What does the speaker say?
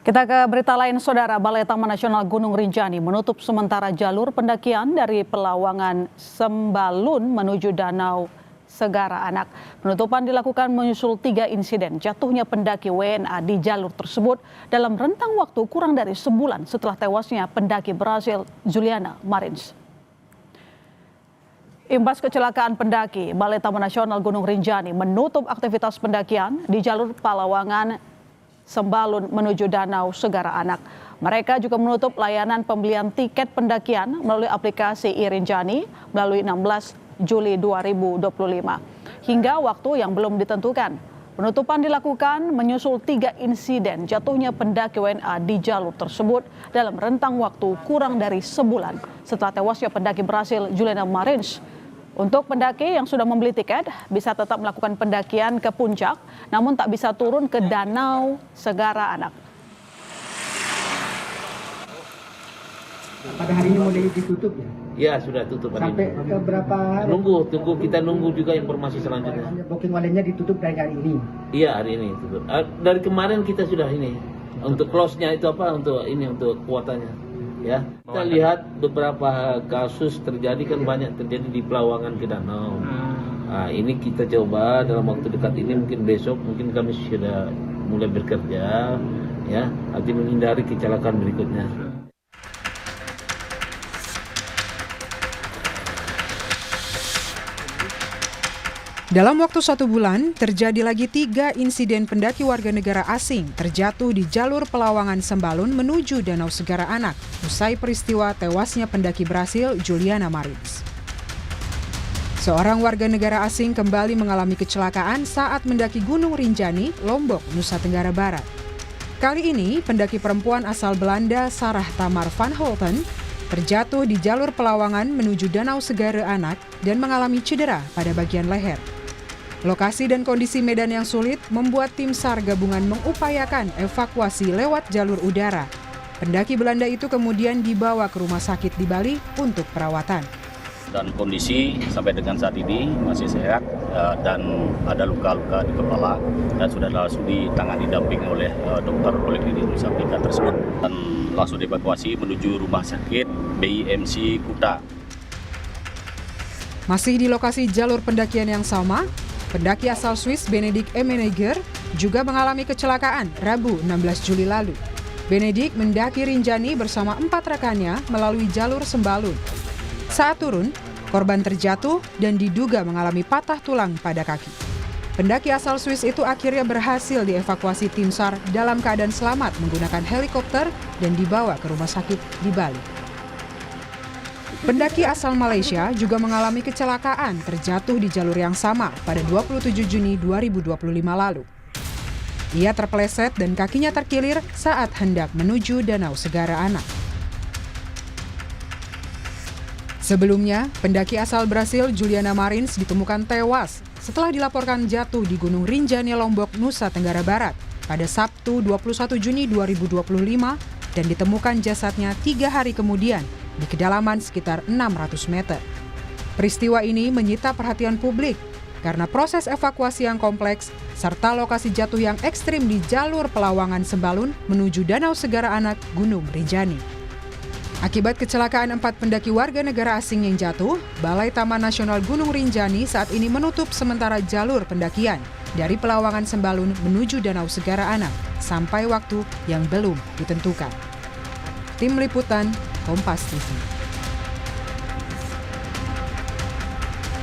Kita ke berita lain, Saudara. Balai Taman Nasional Gunung Rinjani menutup sementara jalur pendakian dari Pelawangan Sembalun menuju Danau Segara Anak. Penutupan dilakukan menyusul 3 insiden jatuhnya pendaki WNA di jalur tersebut dalam rentang waktu kurang dari sebulan setelah tewasnya pendaki Brasil Juliana Marins. Imbas kecelakaan pendaki, Balai Taman Nasional Gunung Rinjani menutup aktivitas pendakian di jalur Pelawangan Sembalun menuju Danau Segara Anak. Mereka juga menutup layanan pembelian tiket pendakian melalui aplikasi iRinjani melalui 16 Juli 2025 hingga waktu yang belum ditentukan. Penutupan dilakukan menyusul 3 insiden jatuhnya pendaki WNA di jalur tersebut dalam rentang waktu kurang dari sebulan setelah tewasnya pendaki Brasil Juliana Marins. Untuk pendaki yang sudah membeli tiket bisa tetap melakukan pendakian ke puncak, namun tak bisa turun ke Danau Segara Anak. Pada hari ini mulai ditutup ya? Ya, sudah tutup hari Sampai ini. ke berapa hari? Kita nunggu juga informasi selanjutnya. Booking online-nya ditutup dari hari ini? Iya, hari ini tutup. Dari kemarin kita sudah ini. Untuk close-nya itu apa? Untuk kuotanya. Ya, kita lihat beberapa kasus terjadi kan banyak terjadi di Pelawangan ke danau. Nah, ini kita coba dalam waktu dekat ini, mungkin besok, mungkin kami sudah mulai bekerja, ya, nanti menghindari kecelakaan berikutnya. Dalam waktu 1 bulan, terjadi lagi 3 insiden pendaki warga negara asing terjatuh di jalur Pelawangan Sembalun menuju Danau Segara Anak, usai peristiwa tewasnya pendaki Brasil Juliana Marins. Seorang warga negara asing kembali mengalami kecelakaan saat mendaki Gunung Rinjani, Lombok, Nusa Tenggara Barat. Kali ini, pendaki perempuan asal Belanda Sarah Tamar van Holten terjatuh di jalur Pelawangan menuju Danau Segara Anak dan mengalami cedera pada bagian leher. Lokasi dan kondisi medan yang sulit membuat tim SAR gabungan mengupayakan evakuasi lewat jalur udara. Pendaki Belanda itu kemudian dibawa ke rumah sakit di Bali untuk perawatan. Dan kondisi sampai dengan saat ini masih sehat dan ada luka-luka di kepala dan sudah langsung ditangani didampingi oleh dokter Poliklinik Nusa Tenggara tersebut dan langsung dievakuasi menuju rumah sakit BIMC Kuta. Masih di lokasi jalur pendakian yang sama, pendaki asal Swiss Benedict Emenegger juga mengalami kecelakaan Rabu 16 Juli lalu. Benedict mendaki Rinjani bersama 4 rekannya melalui jalur Sembalun. Saat turun, korban terjatuh dan diduga mengalami patah tulang pada kaki. Pendaki asal Swiss itu akhirnya berhasil dievakuasi tim SAR dalam keadaan selamat menggunakan helikopter dan dibawa ke rumah sakit di Bali. Pendaki asal Malaysia juga mengalami kecelakaan terjatuh di jalur yang sama pada 27 Juni 2025 lalu. Ia terpeleset dan kakinya terkilir saat hendak menuju Danau Segara Anak. Sebelumnya, pendaki asal Brasil Juliana Marins ditemukan tewas setelah dilaporkan jatuh di Gunung Rinjani, Lombok, Nusa Tenggara Barat pada Sabtu 21 Juni 2025 dan ditemukan jasadnya 3 hari kemudian di kedalaman sekitar 600 meter. Peristiwa ini menyita perhatian publik karena proses evakuasi yang kompleks serta lokasi jatuh yang ekstrim di jalur Pelawangan Sembalun menuju Danau Segara Anak, Gunung Rinjani. Akibat kecelakaan 4 pendaki warga negara asing yang jatuh, Balai Taman Nasional Gunung Rinjani saat ini menutup sementara jalur pendakian dari Pelawangan Sembalun menuju Danau Segara Anak sampai waktu yang belum ditentukan. Tim Liputan Kompas TV.